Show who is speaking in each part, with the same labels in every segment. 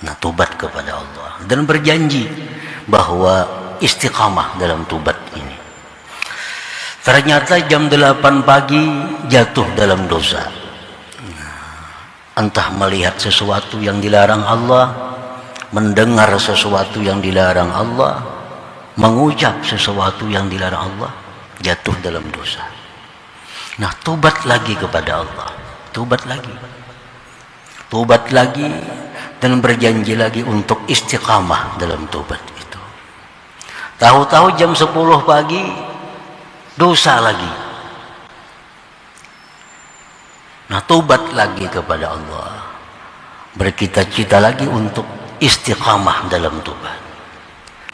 Speaker 1: Nah, tobat kepada Allah dan berjanji bahwa istiqamah dalam tobat ini. Ternyata jam 8 pagi jatuh dalam dosa. Entah melihat sesuatu yang dilarang Allah, mendengar sesuatu yang dilarang Allah, mengucap sesuatu yang dilarang Allah, jatuh dalam dosa. Nah, tobat lagi kepada Allah, tobat lagi dan berjanji lagi untuk istiqamah dalam tobat itu. Tahu-tahu jam 10 pagi dosa lagi. Nah, tobat lagi kepada Allah, bercita-cita lagi untuk istiqamah dalam tobat.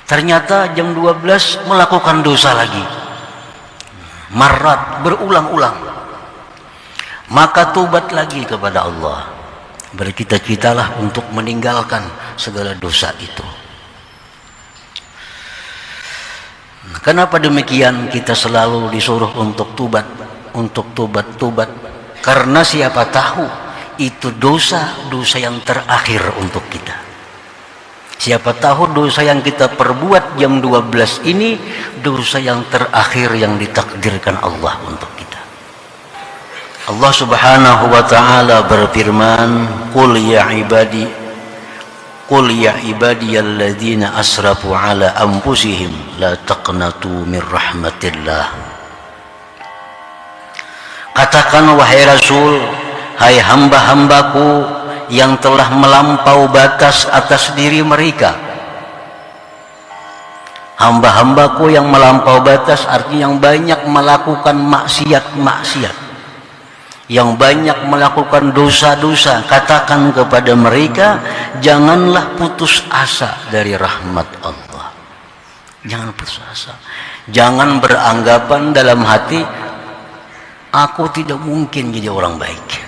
Speaker 1: Ternyata jam 12 melakukan dosa lagi, marat, berulang-ulang. Maka tobat lagi kepada Allah, bercita-citalah untuk meninggalkan segala dosa itu. Kenapa demikian? Kita selalu disuruh untuk tobat, tobat. Karena siapa tahu itu dosa yang terakhir untuk kita. Siapa tahu dosa yang kita perbuat jam 12 ini dosa yang terakhir yang ditakdirkan Allah untuk kita. Allah Subhanahu wa taala berfirman, "Qul ya ibadiyalladzina asrafu ala anfusihim la taqnatu min rahmatillah." Katakan wahai Rasul, hai hamba-hambaku yang telah melampau batas atas diri mereka. Hamba-hambaku yang melampau batas artinya yang banyak melakukan maksiat, yang banyak melakukan dosa-dosa. Katakan kepada mereka, janganlah putus asa dari rahmat Allah. Jangan putus asa. Jangan beranggapan dalam hati, aku tidak mungkin jadi orang baik.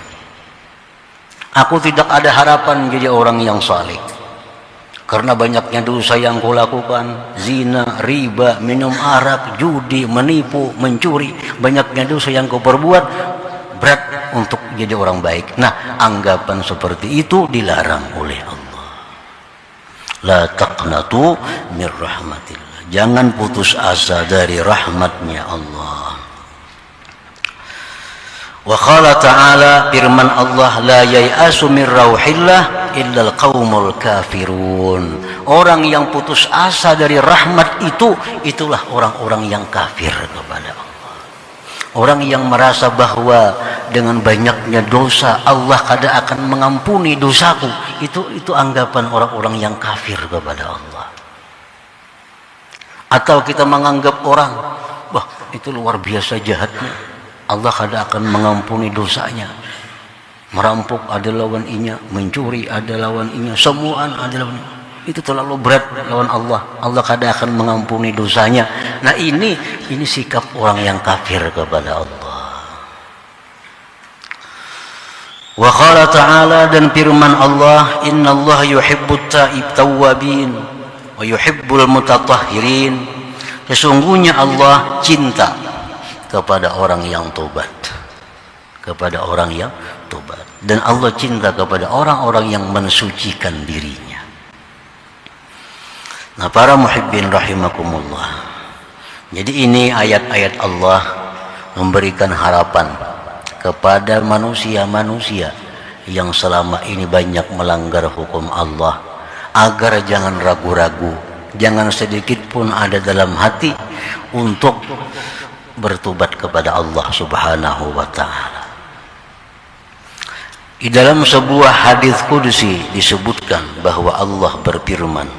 Speaker 1: Aku tidak ada harapan jadi orang yang saleh. Karena banyaknya dosa yang kau lakukan, zina, riba, minum arak, judi, menipu, mencuri, banyaknya dosa yang kau perbuat, berat untuk jadi orang baik. Nah, anggapan seperti itu dilarang oleh Allah. La taqnatu min rahmatillah. Jangan putus asa dari rahmatnya Allah. Wa qala ta'ala, firman Allah, la yai'asu min rauhillah illal qaumul kafirun. Orang yang putus asa dari rahmat itu, itulah orang-orang yang kafir kepada Allah. Orang yang merasa bahwa dengan banyaknya dosa Allah kada akan mengampuni dosaku, itu anggapan orang-orang yang kafir kepada Allah. Atau kita menganggap orang, wah itu luar biasa jahatnya, Allah kada akan mengampuni dosanya. Merampok ada lawan inya, mencuri ada lawan inya, semuaan ada lawan inya. Itu terlalu berat lawan Allah. Allah kada akan mengampuni dosanya. Nah, ini sikap orang yang kafir kepada Allah. Wa qala ta'ala, dan firman Allah, innallaha yuhibbut tawwabin wa yuhibbul mutatahhirin. Sesungguhnya Allah cinta kepada orang yang tobat, dan Allah cinta kepada orang-orang yang mensucikan dirinya. Nah, para muhibbin rahimakumullah, jadi ini ayat-ayat Allah memberikan harapan kepada manusia-manusia yang selama ini banyak melanggar hukum Allah, agar jangan ragu-ragu, jangan sedikit pun ada dalam hati untuk bertobat kepada Allah Subhanahu wa ta'ala. Di dalam sebuah hadis qudsi disebutkan bahwa Allah berfirman,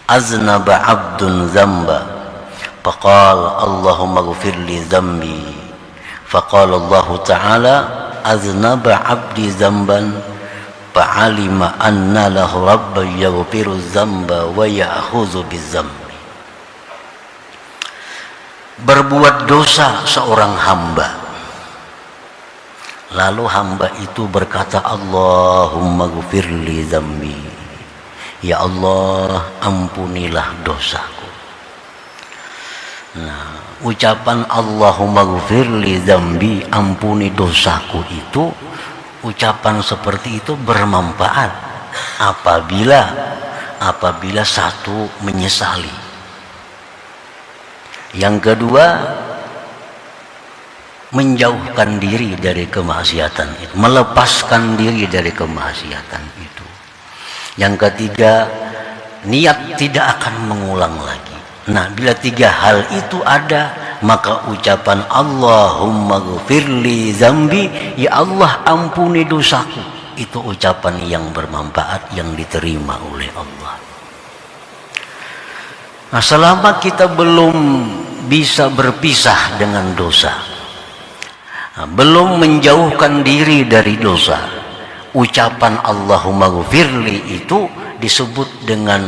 Speaker 1: aznaba abdun zamba faqala Allahumma ighfir li dhanbi, faqala Allah ta'ala aznaba abdi zamban fa'alima anna lahu rabban yaghfiru dzamba wa ya'khudhu bidzambi. Berbuat dosa seorang hamba, lalu hamba itu berkata, Allahumma ghfirli dzambi, ya Allah ampunilah dosaku. Nah, ucapan Allahumma ghfirli dzambi, ampuni dosaku itu, ucapan seperti itu bermanfaat apabila satu menyesali. Yang kedua, menjauhkan diri dari kemaksiatan itu, melepaskan diri dari kemaksiatan itu. Yang ketiga, niat tidak akan mengulang lagi. Nah, bila tiga hal itu ada, maka ucapan Allahumma ghfirli dzambi, ya Allah ampuni dosaku, itu ucapan yang bermanfaat, yang diterima oleh Allah. Nah, selama kita belum bisa berpisah dengan dosa, belum menjauhkan diri dari dosa, ucapan Allahumma ghfirli itu disebut dengan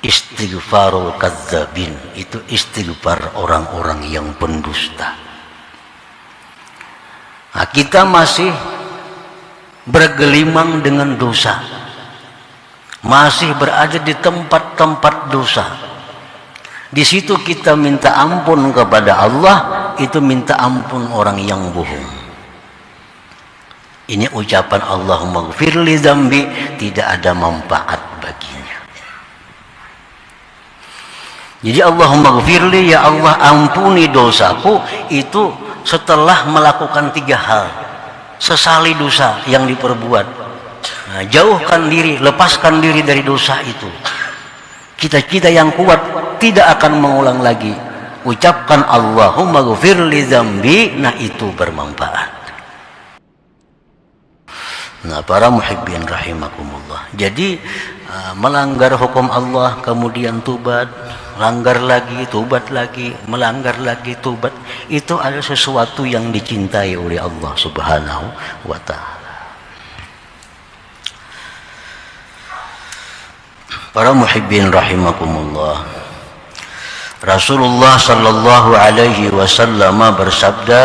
Speaker 1: istighfarul kadzabin. Itu istighfar orang-orang yang pendusta. Nah, kita masih bergelimang dengan dosa, masih berada di tempat-tempat dosa. Di situ kita minta ampun kepada Allah, itu minta ampun orang yang bohong. Ini ucapan Allahumma ghfirli dzambi tidak ada manfaat baginya. Jadi Allahumma ghfirli, ya Allah ampuni dosaku, itu setelah melakukan tiga hal. Sesali dosa yang diperbuat, nah, jauhkan diri, lepaskan diri dari dosa itu. Kita yang kuat tidak akan mengulang lagi. Ucapkan Allahumma ghfirli dzambi, nah itu bermanfaat. Nah, para muhibbin rahimakumullah. Jadi melanggar hukum Allah kemudian tubat, langgar lagi, tubat lagi, melanggar lagi, tubat, itu adalah sesuatu yang dicintai oleh Allah Subhanahu wa ta'ala. Para muhibbin rahimakumullah, Rasulullah sallallahu alaihi wasallam bersabda,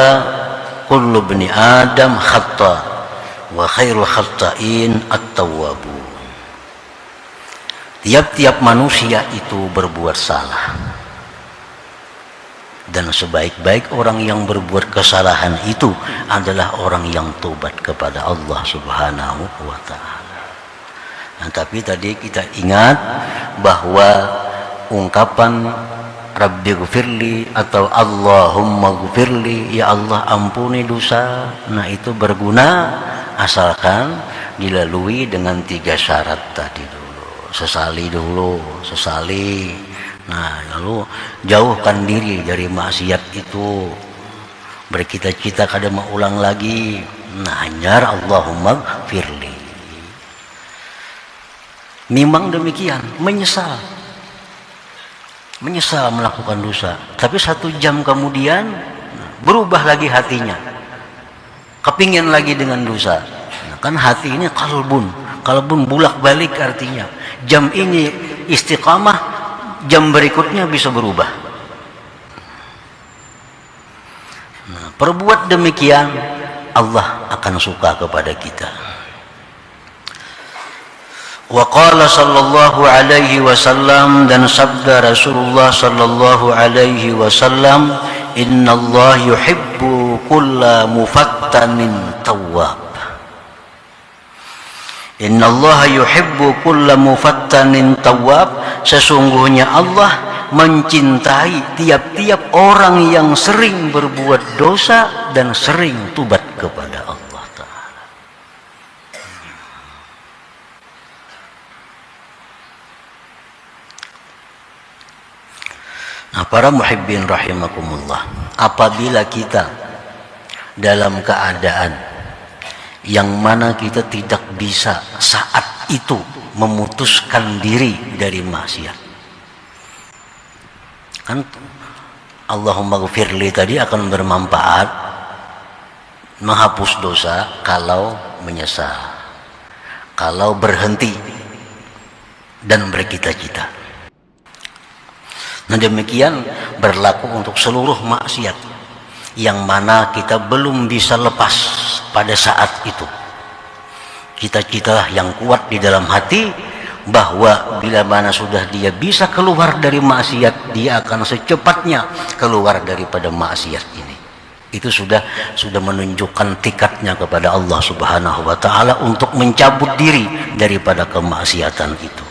Speaker 1: kullu bani Adam khata wa khairul khata'in at-tawwabu. Tiap-tiap manusia itu berbuat salah, dan sebaik-baik orang yang berbuat kesalahan itu adalah orang yang tobat kepada Allah Subhanahu wa ta'ala. Nah, tapi tadi kita ingat bahwa ungkapan Rabbi ghfirli atau Allahumma ghfirli, ya Allah ampuni dosa, nah itu berguna asalkan dilalui dengan tiga syarat tadi dulu. Sesali, nah lalu jauhkan diri dari maksiat itu, bercita-cita kada mau ulang lagi, nah hanyar Allahumma ghfirli. Memang demikian, menyesal melakukan dosa, tapi 1 jam kemudian berubah lagi hatinya, kepingin lagi dengan dosa. Nah, kan hati ini kalbun bulak-balik, artinya jam ini istiqamah, jam berikutnya bisa berubah. Nah, perbuat demikian, Allah akan suka kepada kita. Wa qala sallallahu alaihi wasallam, dan sabda Rasulullah sallallahu alaihi wasallam, innallaha yuhibbu kulla mufattanin tawwab. Innallaha yuhibbu kulla mufattanin tawwab, sesungguhnya Allah mencintai tiap-tiap orang yang sering berbuat dosa dan sering tubat kepada Allah. Nah, para muhibbin rahimakumullah, apabila kita dalam keadaan yang mana kita tidak bisa saat itu memutuskan diri dari maksiat, kan Allahumma ghfirli tadi akan bermanfaat menghapus dosa kalau menyesal, kalau berhenti dan bercita-cita. Nah, demikian berlaku untuk seluruh maksiat yang mana kita belum bisa lepas pada saat itu. Cita-cita yang kuat di dalam hati bahwa bila mana sudah dia bisa keluar dari maksiat, dia akan secepatnya keluar daripada maksiat ini. Itu sudah menunjukkan tikadnya kepada Allah Subhanahu wa taala untuk mencabut diri daripada kemaksiatan itu.